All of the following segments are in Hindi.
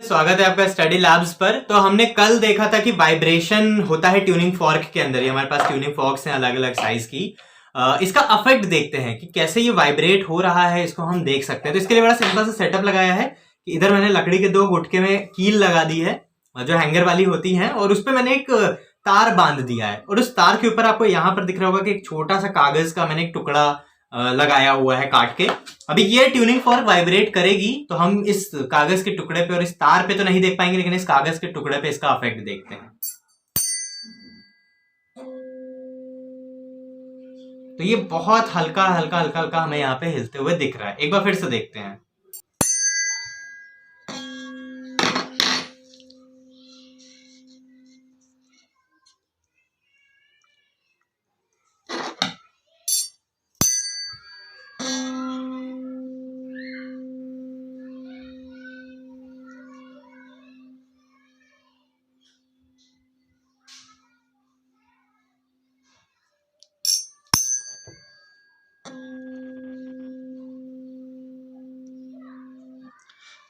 स्वागत है आपका स्टडी लैब्स पर। तो हमने कल देखा था कि वाइब्रेशन होता है ट्यूनिंग फॉर्क के अंदर। ये हमारे पास ट्यूनिंग फॉर्क्स हैं अलग अलग साइज की। इसका अफेक्ट देखते हैं कि कैसे ये वाइब्रेट हो रहा है, इसको हम देख सकते हैं। तो इसके लिए बड़ा सिंपल सा सेटअप लगाया है कि इधर मैंने लकड़ी के दो गुटके में कील लगा दी है जो हैंगर वाली होती है, और उस पर मैंने एक तार बांध दिया है। और उस तार के ऊपर आपको यहाँ पर दिख रहा होगा कि एक छोटा सा कागज का मैंने एक टुकड़ा लगाया हुआ है काट के। अभी ये ट्यूनिंग फॉर्क वाइब्रेट करेगी तो हम इस कागज के टुकड़े पे और इस तार पे तो नहीं देख पाएंगे, लेकिन इस कागज के टुकड़े पे इसका इफेक्ट देखते हैं। तो ये बहुत हल्का हल्का हल्का हल्का हमें यहाँ पे हिलते हुए दिख रहा है। एक बार फिर से देखते हैं।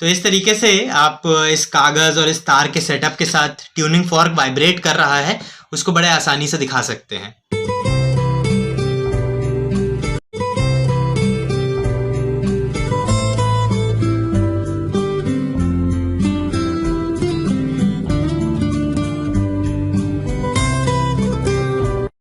तो इस तरीके से आप इस कागज और इस तार के सेटअप के साथ ट्यूनिंग फॉर्क वाइब्रेट कर रहा है उसको बड़े आसानी से दिखा सकते हैं।